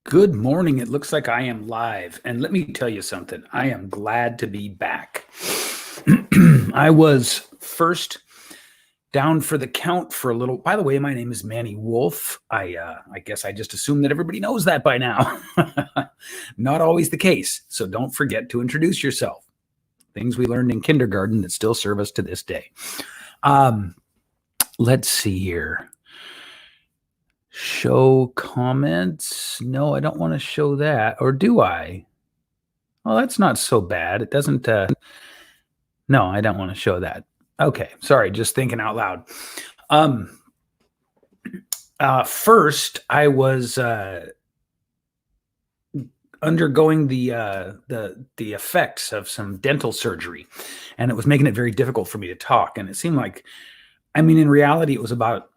Good morning. It looks like I am live. And let me tell you something. I am glad to be back. I was first down for the count for a little. By the way, my name is Manny Wolfe. I guess I just assume that everybody knows that by now. Not always the case. So don't forget to introduce yourself. Things we learned in kindergarten that still serve us to this day. Let's see here. Show comments. No, I don't want to show that. Or do I? Oh, that's not so bad. It doesn't. No, I don't want to show that. Okay. Sorry. Just thinking out loud. First, I was undergoing the effects of some dental surgery, and it was making it very difficult for me to talk. And it seemed like, in reality, it was about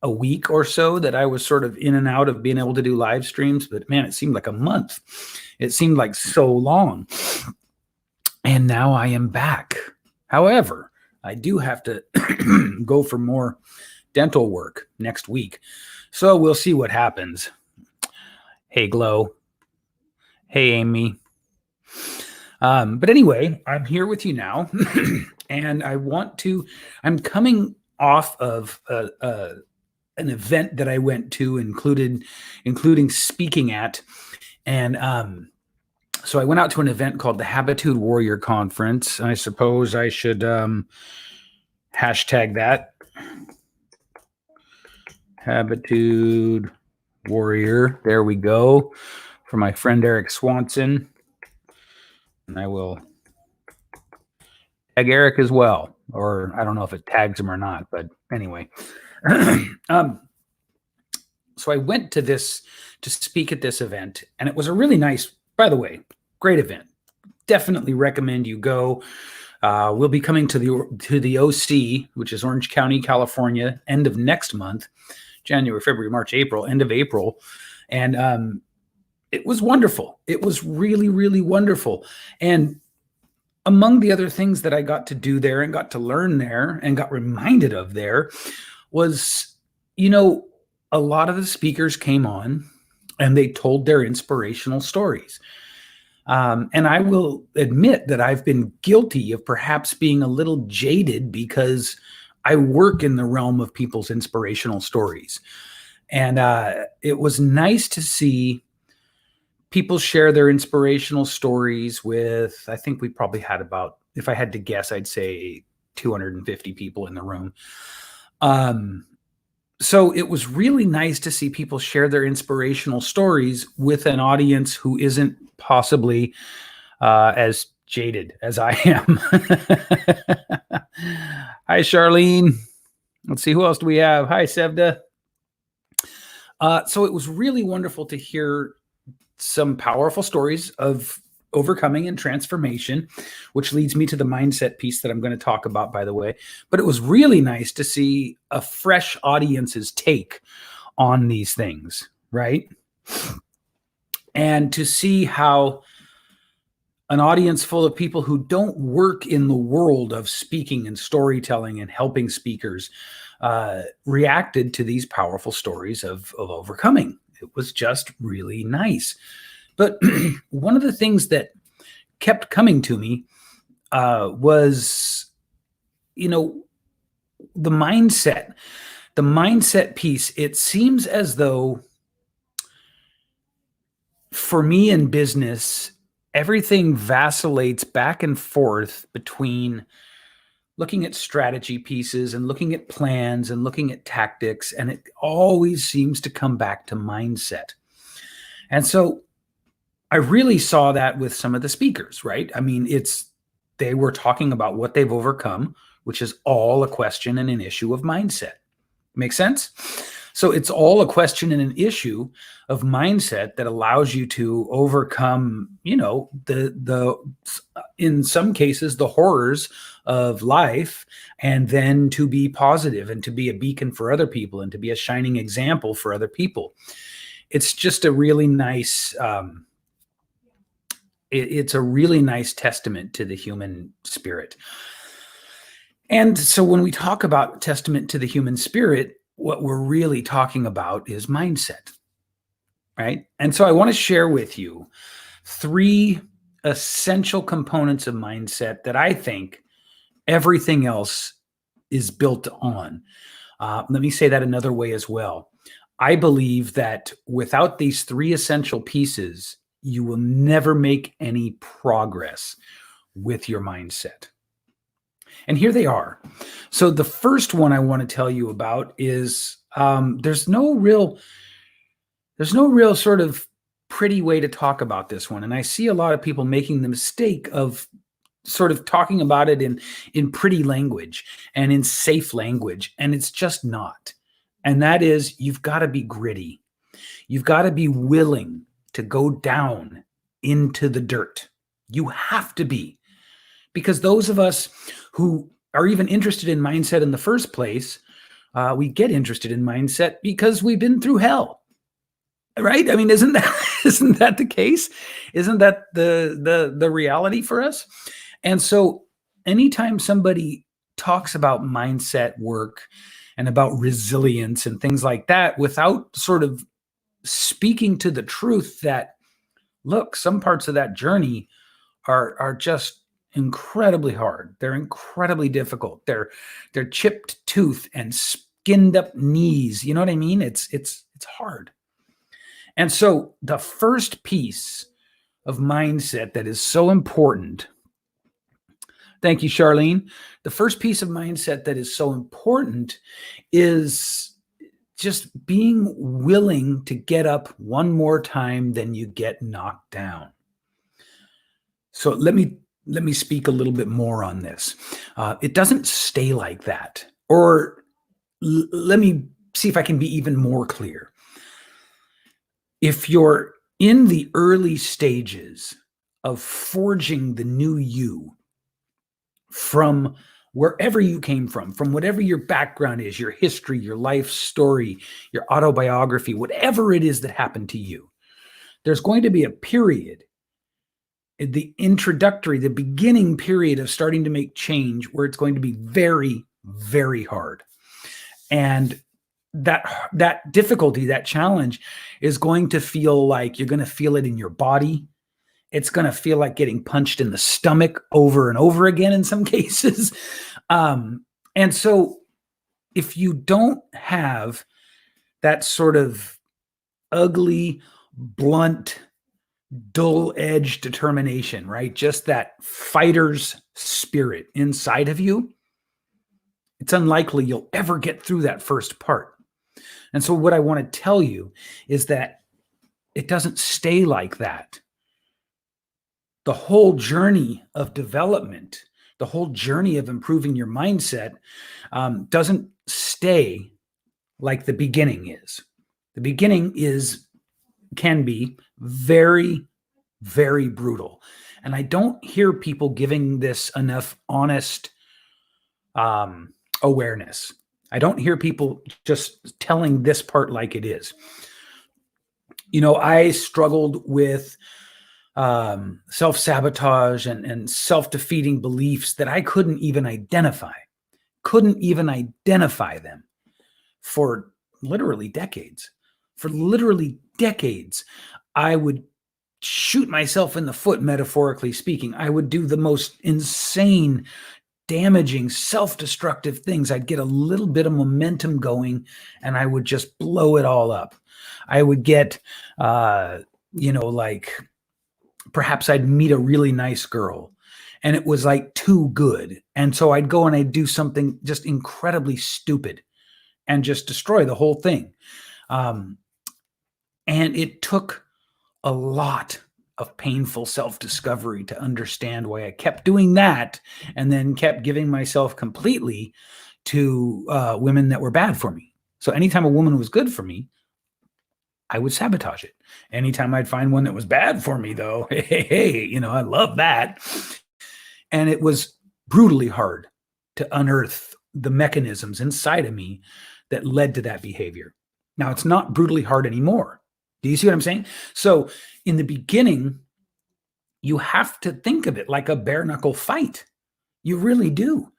a week or so that I was sort of in and out of being able to do live streams, but man, it seemed like a month. It seemed like so long. And now I am back. However, I do have to go for more dental work next week. So we'll see what happens. Hey, Glow. Hey, Amy. But anyway, I'm here with you now. And I'm coming off of an event that I went to, including speaking at. And so I went out to an event called the Habitude Warrior Conference. I suppose I should hashtag that. Habitude Warrior. There we go. For my friend Eric Swanson. And I will tag Eric as well. Or I don't know if it tags him or not, but anyway. So I went to speak at this event, and it was a really nice, by the way, great event. Definitely recommend you go. We'll be coming to the OC, which is Orange County, California, end of next month, January, February, March, April, end of April. And it was wonderful. It was really, really wonderful. And among the other things that I got to do there and got to learn there and got reminded of there was, a lot of the speakers came on and they told their inspirational stories. And I will admit that I've been guilty of perhaps being a little jaded because I work in the realm of people's inspirational stories. And it was nice to see people share their inspirational stories with, I think we probably had about, if I had to guess, I'd say 250 people in the room. So it was really nice to see people share their inspirational stories with an audience who isn't possibly as jaded as I am. Hi, Charlene. Let's see, who else do we have? Hi, Sevda. So it was really wonderful to hear some powerful stories of overcoming and transformation, which leads me to the mindset piece that I'm going to talk about, by the way. But it was really nice to see a fresh audience's take on these things, right? And to see how an audience full of people who don't work in the world of speaking and storytelling and helping speakers reacted to these powerful stories of overcoming. It was just really nice. But one of the things that kept coming to me was, the mindset piece. It seems as though for me in business, everything vacillates back and forth between looking at strategy pieces and looking at plans and looking at tactics, and it always seems to come back to mindset. And so I really saw that with some of the speakers, right? They were talking about what they've overcome, which is all a question and an issue of mindset. Make sense? So it's all a question and an issue of mindset that allows you to overcome, the in some cases, the horrors of life, and then to be positive and to be a beacon for other people and to be a shining example for other people. It's just a really nice, it's a really nice testament to the human spirit. And so when we talk about testament to the human spirit, what we're really talking about is mindset, right? And so I want to share with you three essential components of mindset that I think everything else is built on. Let me say that another way as well. I believe that without these three essential pieces, you will never make any progress with your mindset. And here they are. So the first one I want to tell you about is there's no real sort of pretty way to talk about this one. And I see a lot of people making the mistake of sort of talking about it in pretty language and in safe language, and it's just not. And that is, you've got to be gritty. You've got to be willing to go down into the dirt. You have to be, because those of us who are even interested in mindset in the first place, we get interested in mindset because we've been through hell, right? I mean, isn't that isn't that the case? Isn't that the reality for us? And so anytime somebody talks about mindset work and about resilience and things like that without sort of speaking to the truth that, look, some parts of that journey are just incredibly hard. They're incredibly difficult. They're chipped tooth and skinned up knees. You know what I mean? It's hard. And so the first piece of mindset that is so important, thank you, Charlene. The first piece of mindset that is so important is just being willing to get up one more time than you get knocked down. So let me speak a little bit more on this. It doesn't stay like that. Or let me see if I can be even more clear. If you're in the early stages of forging the new you from wherever you came from whatever your background is, your history, your life story, your autobiography, whatever it is that happened to you, there's going to be a period, the introductory, the beginning period of starting to make change, where it's going to be very, very hard. And that difficulty, that challenge is going to feel like you're going to feel it in your body. It's going to feel like getting punched in the stomach over and over again in some cases. And so if you don't have that sort of ugly, blunt, dull-edged determination, right? Just that fighter's spirit inside of you, it's unlikely you'll ever get through that first part. And so what I want to tell you is that it doesn't stay like that. The whole journey of development, the whole journey of improving your mindset doesn't stay like the beginning is. The beginning can be very, very brutal. And I don't hear people giving this enough honest awareness. I don't hear people just telling this part like it is. You know, I struggled with self-sabotage and self-defeating beliefs that I couldn't even identify them for literally decades. For literally decades, I would shoot myself in the foot, metaphorically speaking. I would do the most insane, damaging, self-destructive things. I'd get a little bit of momentum going and I would just blow it all up. I would get, like perhaps I'd meet a really nice girl and it was like too good. And so I'd go and I'd do something just incredibly stupid and just destroy the whole thing. And it took a lot of painful self-discovery to understand why I kept doing that and then kept giving myself completely to women that were bad for me. So anytime a woman was good for me, I would sabotage it. Anytime I'd find one that was bad for me, though, hey, I love that. And it was brutally hard to unearth the mechanisms inside of me that led to that behavior. Now, it's not brutally hard anymore. Do you see what I'm saying? So in the beginning, you have to think of it like a bare knuckle fight. You really do.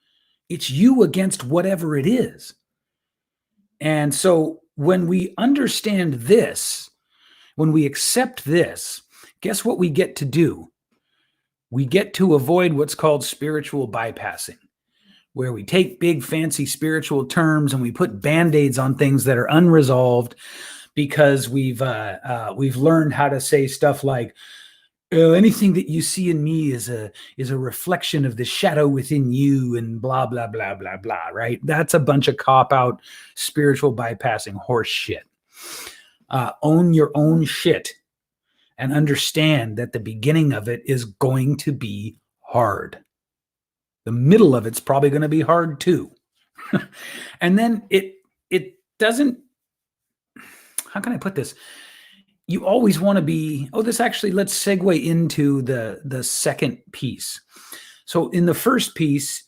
It's you against whatever it is. And so when we understand this, when we accept this, guess what we get to do? We get to avoid what's called spiritual bypassing, where we take big fancy spiritual terms and we put band-aids on things that are unresolved because we've learned how to say stuff like, oh, anything that you see in me is a reflection of the shadow within you, and blah blah blah blah blah. Right? That's a bunch of cop out spiritual bypassing horse shit. Own your own shit and understand that the beginning of it is going to be hard. The middle of it's probably going to be hard too. And then it doesn't, how can I put this? You always want to be, this actually, let's segue into the second piece. So in the first piece,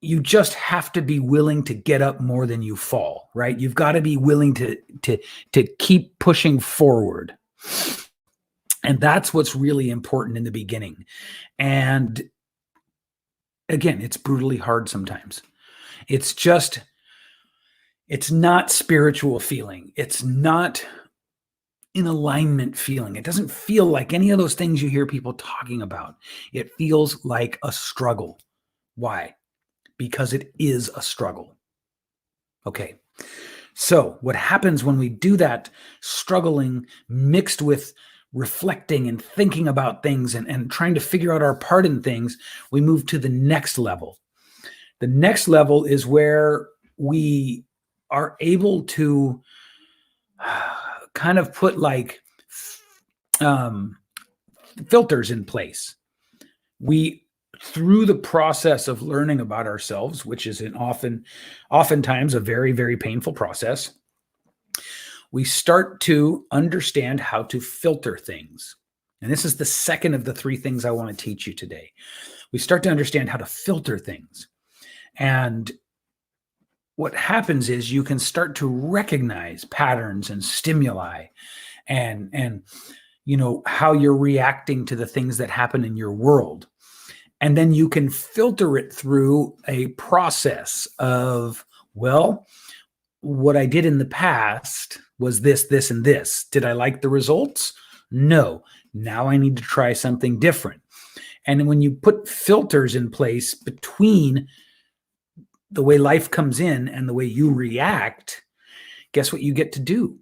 you just have to be willing to get up more than you fall, right? You've got to be willing to keep pushing forward. And that's what's really important in the beginning. And again, it's brutally hard sometimes. It's not spiritual feeling. It's not in alignment feeling. It doesn't feel like any of those things you hear people talking about. It feels like a struggle. Why? Because it is a struggle. Okay. So what happens when we do that struggling mixed with reflecting and thinking about things and trying to figure out our part in things, we move to the next level. The next level is where we are able to kind of put like filters in place. We, through the process of learning about ourselves, which is oftentimes a very, very painful process, we start to understand how to filter things. And this is the second of the three things I want to teach you today. We start to understand how to filter things. And what happens is you can start to recognize patterns and stimuli and how you're reacting to the things that happen in your world. And then you can filter it through a process of, well, what I did in the past was this, this, and this. Did I like the results? No. Now I need to try something different. And when you put filters in place between the way life comes in and the way you react, guess what you get to do?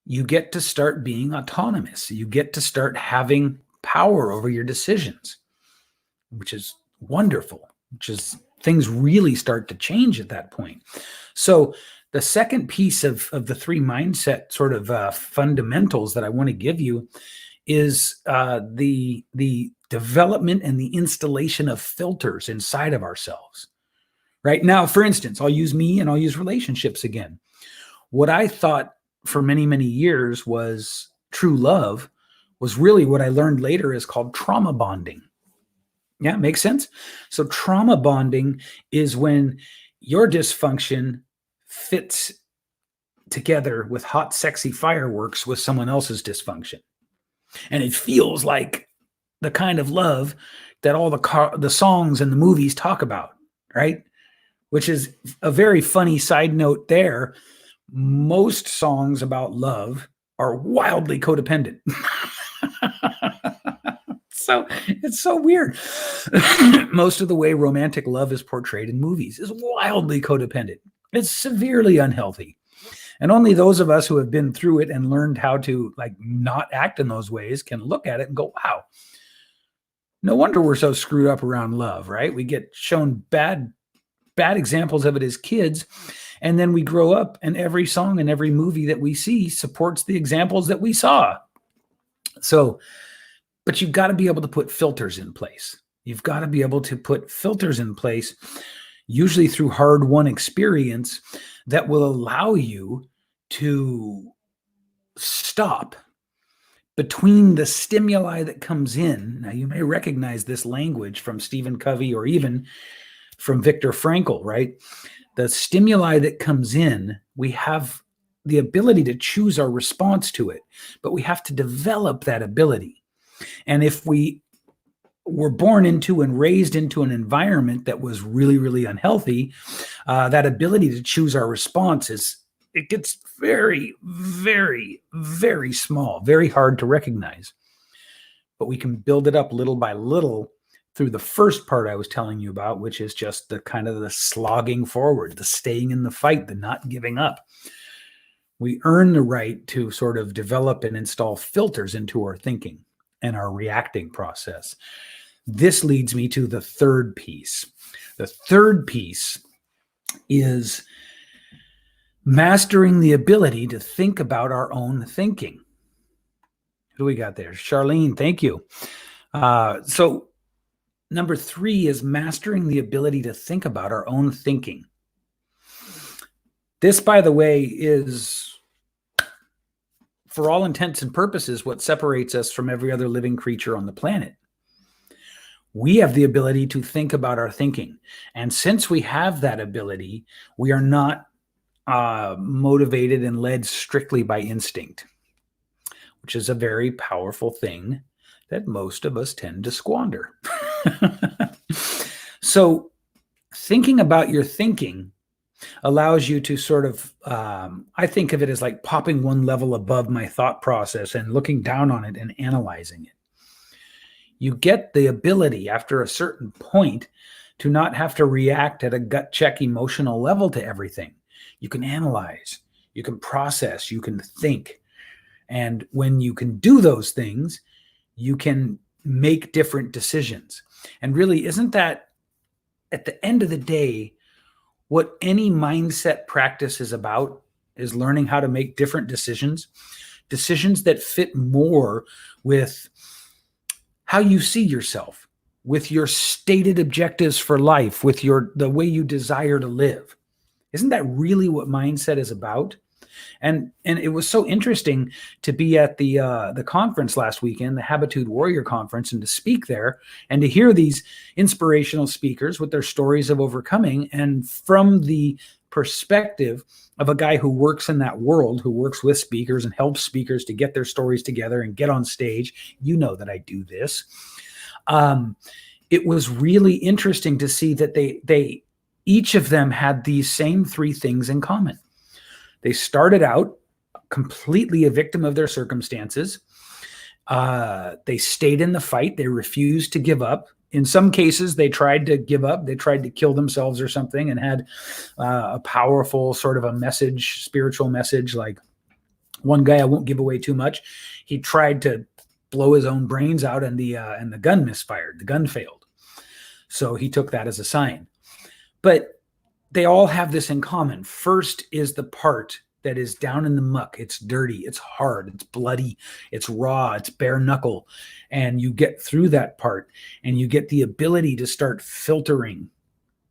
You get to start being autonomous. You get to start having power over your decisions, which is wonderful, which is things really start to change at that point. So the second piece of the three mindset sort of fundamentals that I want to give you is the development and the installation of filters inside of ourselves. Right now, for instance, I'll use me and I'll use relationships again. What I thought for many, many years was true love was really what I learned later is called trauma bonding. Yeah, makes sense. So trauma bonding is when your dysfunction fits together with hot, sexy fireworks with someone else's dysfunction. And it feels like the kind of love that all the songs and the movies talk about, right? Which is a very funny side note there. Most songs about love are wildly codependent. So it's so weird. Most of the way romantic love is portrayed in movies is wildly codependent. It's severely unhealthy. And only those of us who have been through it and learned how to not act in those ways can look at it and go, wow, no wonder we're so screwed up around love, right? We get shown bad examples of it as kids. And then we grow up and every song and every movie that we see supports the examples that we saw. So, but you've got to be able to put filters in place. You've got to be able to put filters in place, usually through hard-won experience, that will allow you to stop between the stimuli that comes in. Now, you may recognize this language from Stephen Covey or even from Viktor Frankl, right? The stimuli that comes in, we have the ability to choose our response to it, but we have to develop that ability. And if we were born into and raised into an environment that was really, really unhealthy, that ability to choose our response it gets very, very, very small, very hard to recognize. But we can build it up little by little through the first part I was telling you about, which is just the kind of the slogging forward, the staying in the fight, the not giving up. We earn the right to sort of develop and install filters into our thinking and our reacting process. This leads me to the third piece. The third piece is mastering the ability to think about our own thinking. Who do we got there? Charlene, thank you. So number 3 is mastering the ability to think about our own thinking. This, by the way, is, for all intents and purposes, what separates us from every other living creature on the planet. We have the ability to think about our thinking. And since we have that ability, we are not motivated and led strictly by instinct, which is a very powerful thing that most of us tend to squander. So thinking about your thinking allows you to sort of, I think of it as like popping one level above my thought process and looking down on it and analyzing it. You get the ability after a certain point to not have to react at a gut check emotional level to everything. You can analyze, you can process, you can think. And when you can do those things, you can make different decisions. And really, isn't that, at the end of the day, what any mindset practice is about? Is learning how to make different decisions that fit more with how you see yourself, with your stated objectives for life, with the way you desire to live. Isn't that really what mindset is about? And it was so interesting to be at the conference last weekend, the Habitude Warrior Conference, and to speak there and to hear these inspirational speakers with their stories of overcoming, and from the perspective of a guy who works in that world, who works with speakers and helps speakers to get their stories together and get on stage. You know that I do this. It was really interesting to see that they each of them had these same 3 things in common. They started out completely a victim of their circumstances. They stayed in the fight. They refused to give up. In some cases, they tried to give up. They tried to kill themselves or something, and had a powerful sort of a message, spiritual message. Like one guy, I won't give away too much, he tried to blow his own brains out, and the gun misfired. The gun failed. So he took that as a sign. But they all have this in common. First is the part that is down in the muck. It's dirty, it's hard, it's bloody, it's raw, it's bare knuckle. And you get through that part, and you get the ability to start filtering,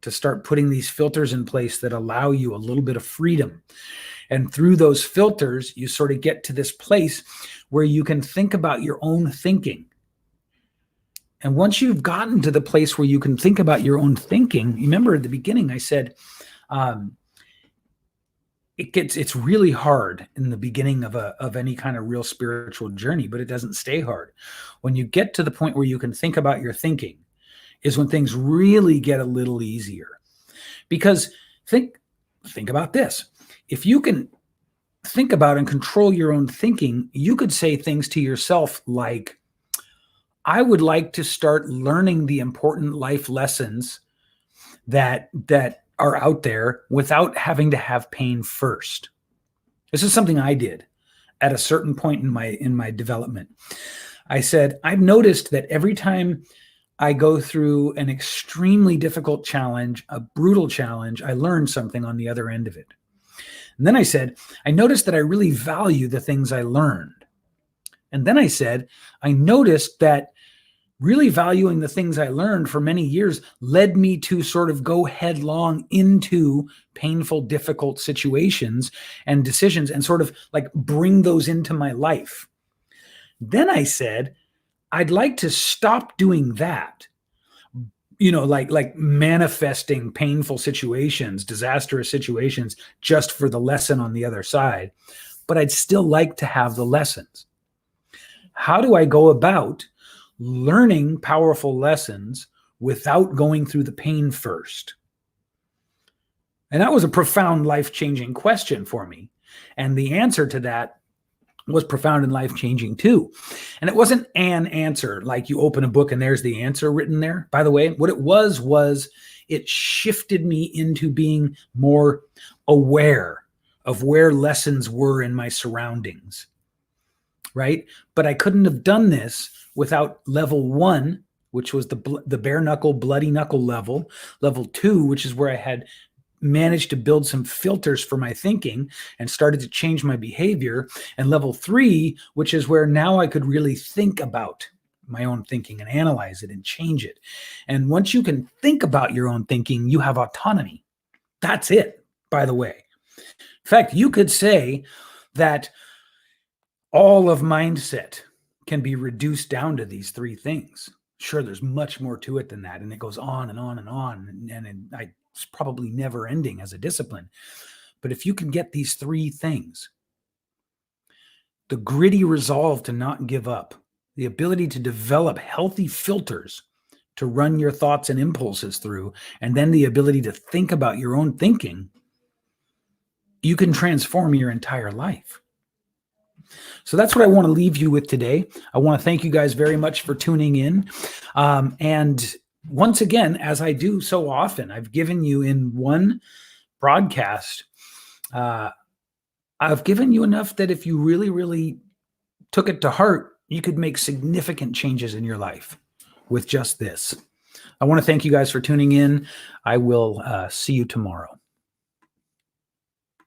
to start putting these filters in place that allow you a little bit of freedom. And through those filters, you sort of get to this place where you can think about your own thinking. And once you've gotten to the place where you can think about your own thinking, remember at the beginning I said, it's really hard in the beginning of any kind of real spiritual journey, but it doesn't stay hard. When you get to the point where you can think about your thinking is when things really get a little easier. Because think about this. If you can think about and control your own thinking, you could say things to yourself like, I would like to start learning the important life lessons that are out there without having to have pain first. This is something I did at a certain point in my development. I said, I've noticed that every time I go through an extremely difficult challenge, a brutal challenge, I learn something on the other end of it. And then I said, I noticed that I really value the things I learned. And then I said, I noticed that really valuing the things I learned for many years led me to sort of go headlong into painful, difficult situations and decisions and sort of like bring those into my life. Then I said, I'd like to stop doing that. Like manifesting painful situations, disastrous situations, just for the lesson on the other side. But I'd still like to have the lessons. How do I go about learning powerful lessons without going through the pain first? And that was a profound, life-changing question for me. And the answer to that was profound and life-changing too. And it wasn't an answer like you open a book and there's the answer written there. By the way, what it was it shifted me into being more aware of where lessons were in my surroundings, right? But I couldn't have done this without level 1, which was the bare knuckle, bloody knuckle level. Level 2, which is where I had managed to build some filters for my thinking and started to change my behavior. And level 3, which is where now I could really think about my own thinking and analyze it and change it. And once you can think about your own thinking, you have autonomy. That's it, by the way. In fact, you could say that all of mindset can be reduced down to these 3 things. Sure, there's much more to it than that, and it goes on and on and on, and it's probably never ending as a discipline. But if you can get these 3 things, the gritty resolve to not give up, the ability to develop healthy filters to run your thoughts and impulses through, and then the ability to think about your own thinking, you can transform your entire life. So that's what I want to leave you with today. I want to thank you guys very much for tuning in. And once again, as I do so often, I've given you in one broadcast, I've given you enough that if you really, really took it to heart, you could make significant changes in your life with just this. I want to thank you guys for tuning in. I will see you tomorrow.